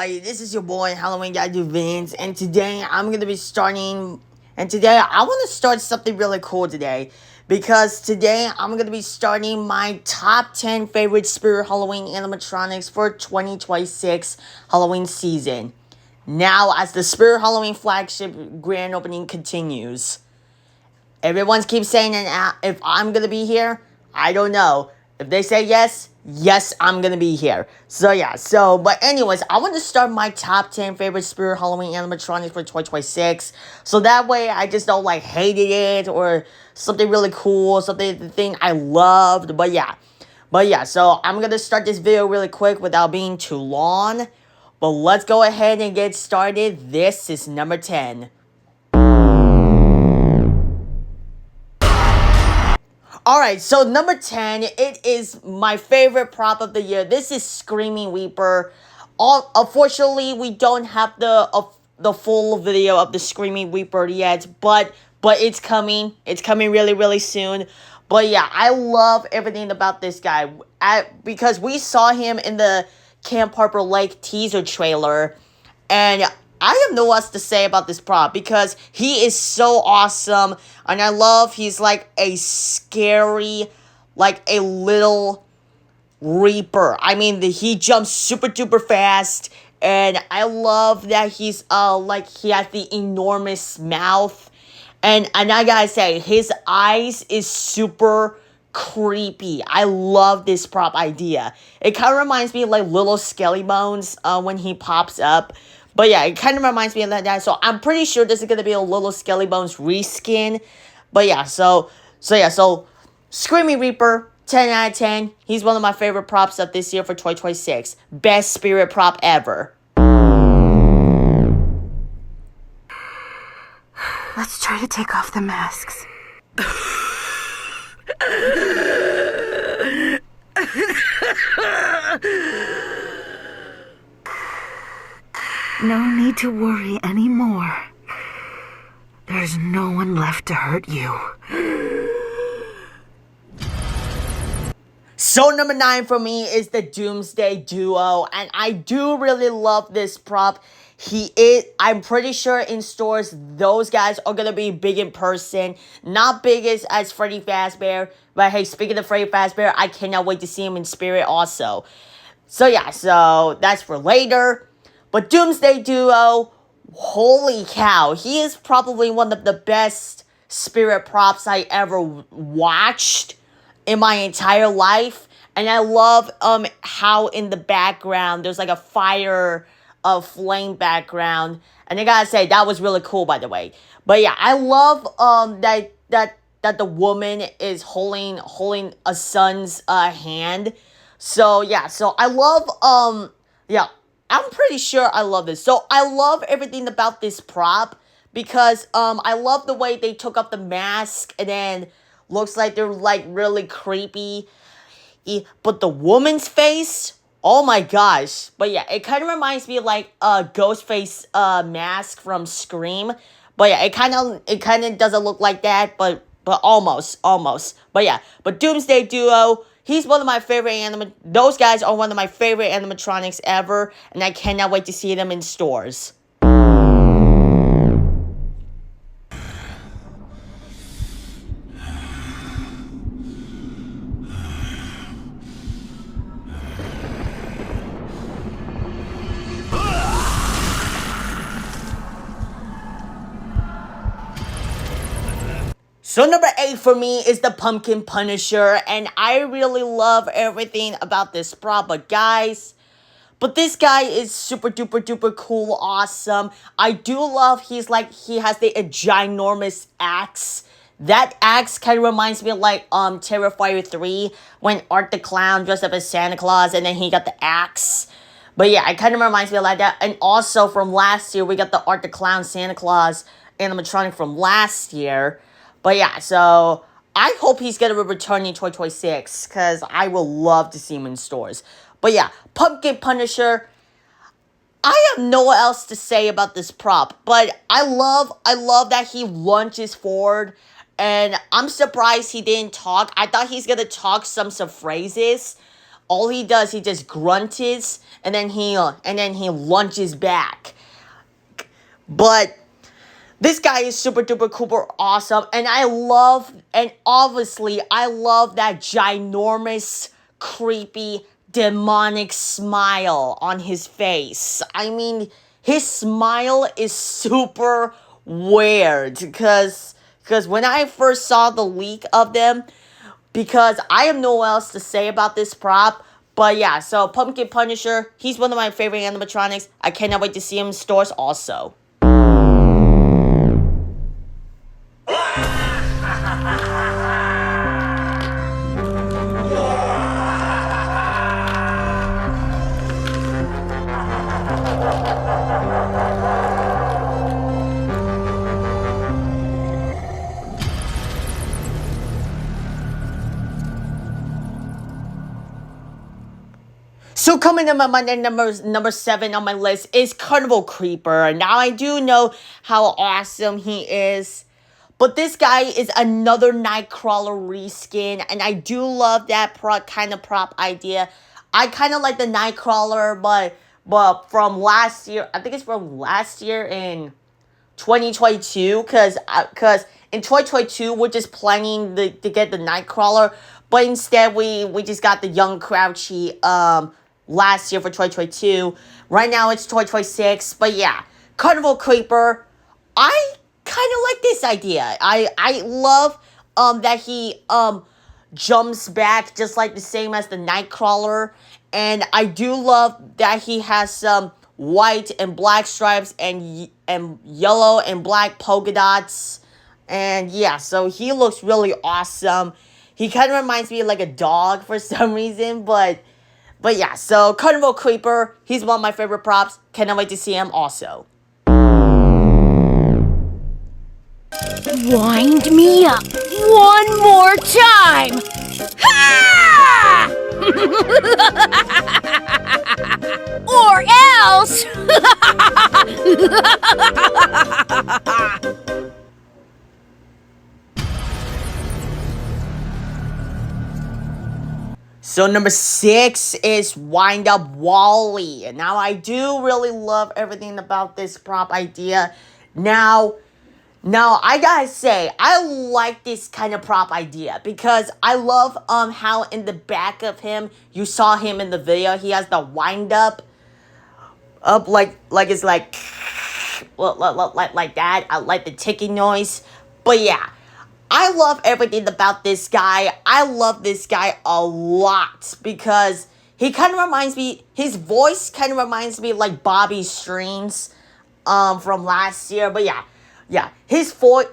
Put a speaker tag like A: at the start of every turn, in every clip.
A: everybody, this is your boy Halloween Guy Vince, and today I'm gonna be starting. And today I want to start something really cool today, because today I'm gonna be starting my top 10 favorite Spirit Halloween animatronics for 2026 Halloween season. Now, as the Spirit Halloween flagship grand opening continues, everyone keeps saying that if I'm gonna be here, I don't know. If they say yes, yes, I'm gonna be here. But anyways, I want to start my top 10 favorite Spirit Halloween animatronics for 2026. So that way I just don't hated it or something really cool, the thing I loved. So I'm gonna start this video really quick without being too long. But let's go ahead and get started. This is number 10. Alright, so number 10, it is my favorite prop of the year. This is Screaming Reaper. Unfortunately, we don't have the full video of the Screaming Reaper yet, but it's coming. It's coming really, really soon. But yeah, I love everything about this guy. Because we saw him in the Camp Harper Lake teaser trailer, and I have no else to say about this prop because he is so awesome, and I love he's like a scary, like a little Reaper. I mean, he jumps super duper fast, and I love that he's he has the enormous mouth, and I gotta say, his eyes is super creepy. I love this prop idea. It kind of reminds me of like little Skelly Bones when he pops up. But yeah, it kind of reminds me of that. So I'm pretty sure this is going to be a little Skelly Bones reskin. But yeah, so Screaming Reaper, 10 out of 10. He's one of my favorite props of this year for 2026. Best spirit prop ever.
B: Let's try to take off the masks. No need to worry anymore. There's no one left to hurt you.
A: So number 9 for me is the Doomsday Duo, and I do really love this prop. I'm pretty sure in stores, those guys are gonna be big in person. Not big as Freddy Fazbear, but hey, speaking of Freddy Fazbear, I cannot wait to see him in spirit also. So yeah, so that's for later. But Doomsday Duo, holy cow, he is probably one of the best spirit props I ever watched in my entire life. And I love how in the background there's like a fire of flame background. And I gotta say, that was really cool, by the way. But yeah, I love that the woman is holding a son's hand. So yeah, so I love yeah, I'm pretty sure I love this. So I love everything about this prop because I love the way they took up the mask and then looks like they're like really creepy. But the woman's face, oh my gosh. But yeah, it kind of reminds me of like a Ghostface mask from Scream. But yeah, it kind of doesn't look like that, but almost. But yeah, but Doomsday Duo, he's one of my favorite those guys are one of my favorite animatronics ever, and I cannot wait to see them in stores. So number 8 for me is the Pumpkin Punisher, and I really love everything about this prop, but this guy is super duper duper cool, awesome. I do love he has the ginormous axe. That axe kind of reminds me of like Terrifier 3 when Art the Clown dressed up as Santa Claus and then he got the axe. But yeah, it kind of reminds me of like that. And also from last year, we got the Art the Clown Santa Claus animatronic from last year. But yeah, so I hope he's going to return in 2026 because I will love to see him in stores. But yeah, Pumpkin Punisher, I have no else to say about this prop. But I love that he lunges forward. And I'm surprised he didn't talk. I thought he's going to talk some phrases. all he does, he just grunts and then he lunges back. But this guy is super duper cooper awesome, and obviously I love that ginormous, creepy, demonic smile on his face. I mean, his smile is super weird because when I first saw the leak of them, because I have no else to say about this prop. But yeah, so Pumpkin Punisher, he's one of my favorite animatronics. I cannot wait to see him in stores also. So coming in my number 7 on my list is Carnival Creeper. Now I do know how awesome he is, but this guy is another Nightcrawler reskin, and I do love that kind of prop idea. I kind of like the Nightcrawler, but from last year, I think it's from last year in 2022, because in 2022 we're just planning to get the Nightcrawler, but instead we just got the Young Crouchy last year for 2022. Right now it's 2026, but yeah, Carnival Creeper. I kind of like this idea. I love that he jumps back just like the same as the Nightcrawler, and I do love that he has some white and black stripes and yellow and black polka dots. And yeah, so he looks really awesome. He kind of reminds me of like a dog for some reason, but yeah, so Carnival Creeper, he's one of my favorite props. Cannot wait to see him also.
C: Wind me up one more time! Ha! Or else!
A: So number 6 is Wind Up Wally. Now I do really love everything about this prop idea. Now I gotta say, I like this kind of prop idea because I love how in the back of him, you saw him in the video, he has the wind up like it's like that. I like the ticking noise. But yeah, I love everything about this guy. I love this guy a lot because he kind of reminds me, his voice kind of reminds me like Bobby Strings from last year. But yeah, his voice,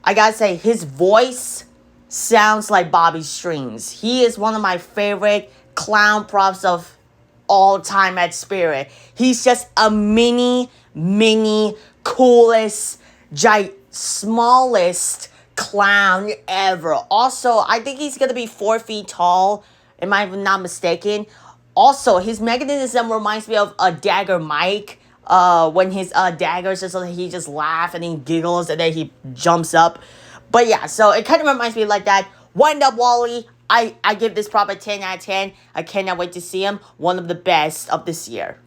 A: I gotta say, his voice sounds like Bobby Strings. He is one of my favorite clown props of all time at Spirit. He's just a mini, coolest, smallest clown ever. Also, I think he's gonna be 4 feet tall, am I not mistaken. Also, his mechanism reminds me of a Dagger Mike. When his daggers just like he just laughs and he giggles and then he jumps up. But yeah, so it kind of reminds me like that. Wind Up Wally, I give this prop a 10 out of 10. I cannot wait to see him. One of the best of this year.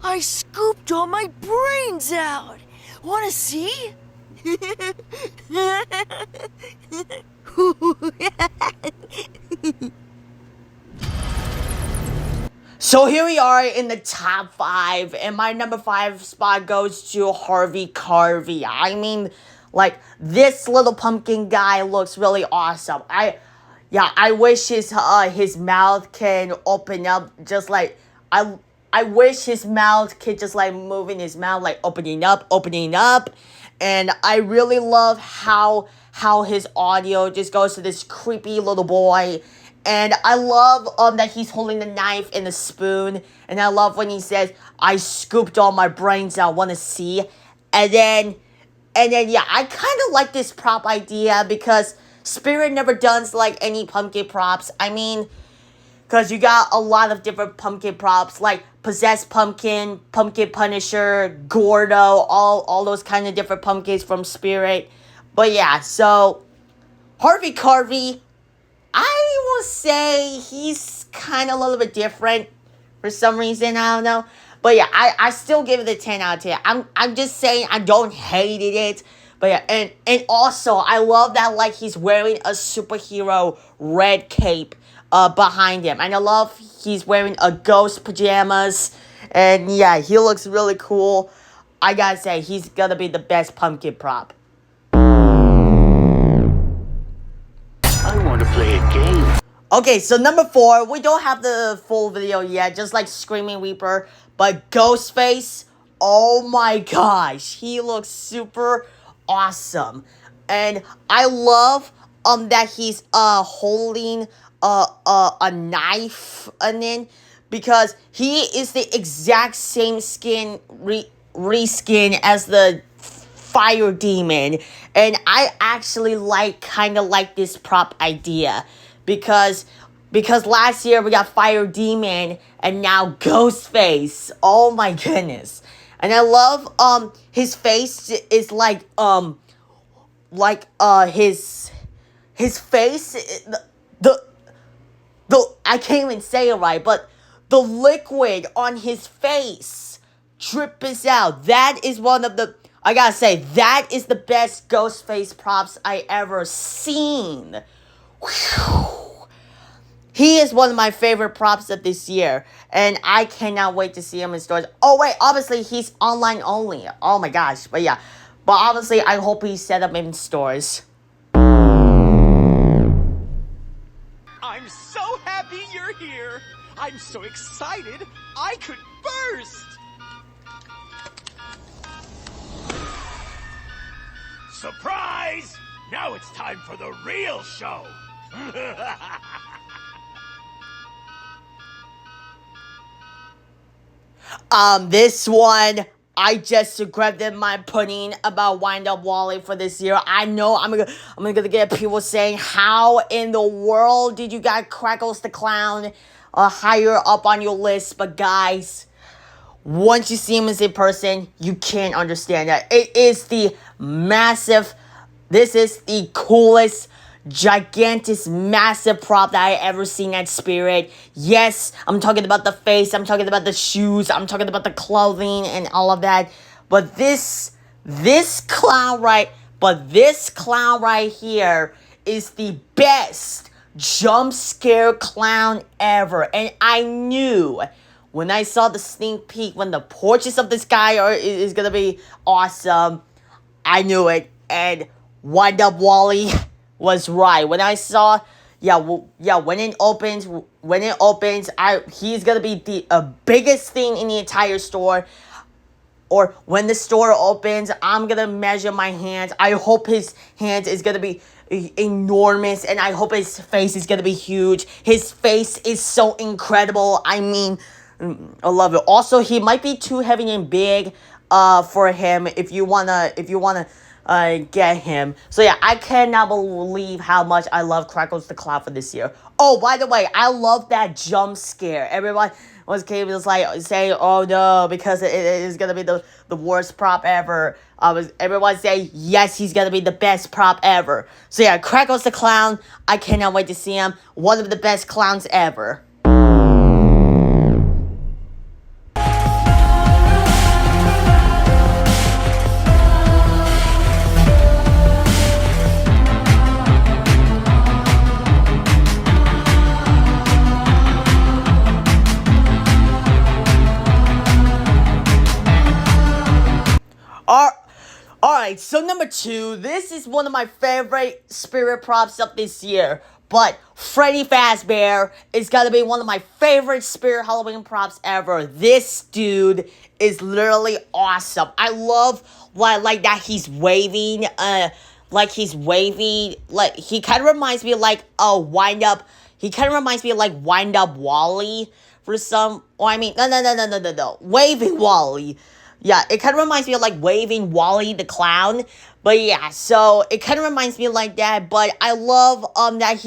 C: I scooped all my brains out. Wanna see?
A: So here we are in the top 5, and my number 5 spot goes to Harvey Carvey. I mean, like, this little pumpkin guy looks really awesome. I wish his mouth can open up just like I wish his mouth could just like move in his mouth, like opening up. And I really love how his audio just goes to this creepy little boy. And I love that he's holding the knife and the spoon. And I love when he says, I scooped all my brains out, wanna see? And then yeah, I kind of like this prop idea because Spirit never does like any pumpkin props. I mean, Because you got a lot of different pumpkin props, like Possessed Pumpkin, Pumpkin Punisher, Gordo, all those kind of different pumpkins from Spirit. But yeah, so Harvey Carvey, I will say he's kind of a little bit different for some reason. I don't know. But yeah, I still give it a 10 out of 10. I'm just saying I don't hate it. But yeah, and also I love that like he's wearing a superhero red cape behind him. And I love he's wearing a ghost pajamas. And yeah, he looks really cool. I gotta say, he's gonna be the best pumpkin prop.
D: I want to play a game.
A: Okay, so number 4, we don't have the full video yet, just like Screaming Reaper, but Ghostface, oh my gosh, he looks super awesome. And I love that he's holding a knife because he is the exact same skin reskin as the fire demon, and I actually kind of like this prop idea because last year we got Fire Demon and now Ghostface. Oh my goodness. And I love his face is like his face the I can't even say it right, but the liquid on his face drips out. That is one of the, I gotta say, that is the best Ghostface props I ever seen. Whew. He is one of my favorite props of this year, and I cannot wait to see him in stores. Oh wait, obviously he's online only. Oh my gosh, but yeah. But obviously I hope he's set up in stores.
E: I'm so happy you're here. I'm so excited, I could burst. Surprise! Now it's time for the real show.
A: This one, I just regretted my pudding about Wind Up Wally for this year. I know I'm gonna get people saying, how in the world did you got Crackles the Clown higher up on your list? But guys, once you see him as a person, you can't understand that. It is the massive, this is the coolest, gigantic, massive prop that I ever seen at Spirit. Yes, I'm talking about the face, I'm talking about the shoes, I'm talking about the clothing and all of that. But this clown right here is the best jump scare clown ever. And I knew when I saw the sneak peek, when the portraits of this guy is gonna be awesome, I knew it. And Wind Up Wally was right. When I saw, when it opens, he's gonna be the biggest thing in the entire store. Or when the store opens, I'm gonna measure my hands. I hope his hands is gonna be enormous, and I hope his face is gonna be huge. His face is so incredible. I mean, I love it. Also, he might be too heavy and big for him if you wanna get him. So yeah, I cannot believe how much I love Crackles the Clown for this year. Oh, by the way, I love that jump scare. Everyone was like saying, "Oh no," because it is gonna be the worst prop ever. Everyone saying, "Yes, he's gonna be the best prop ever." So yeah, Crackles the Clown. I cannot wait to see him. One of the best clowns ever. Alright, so number 2, this is one of my favorite Spirit props of this year. But Freddy Fazbear is gonna be one of my favorite Spirit Halloween props ever. This dude is literally awesome. I love like that he's waving, like he kind of reminds me of like a Wind Up Wally for some, no, Waving Wally. Yeah, it kind of reminds me of like Waving Wally the Clown. But yeah, so it kind of reminds me like that. But I love that he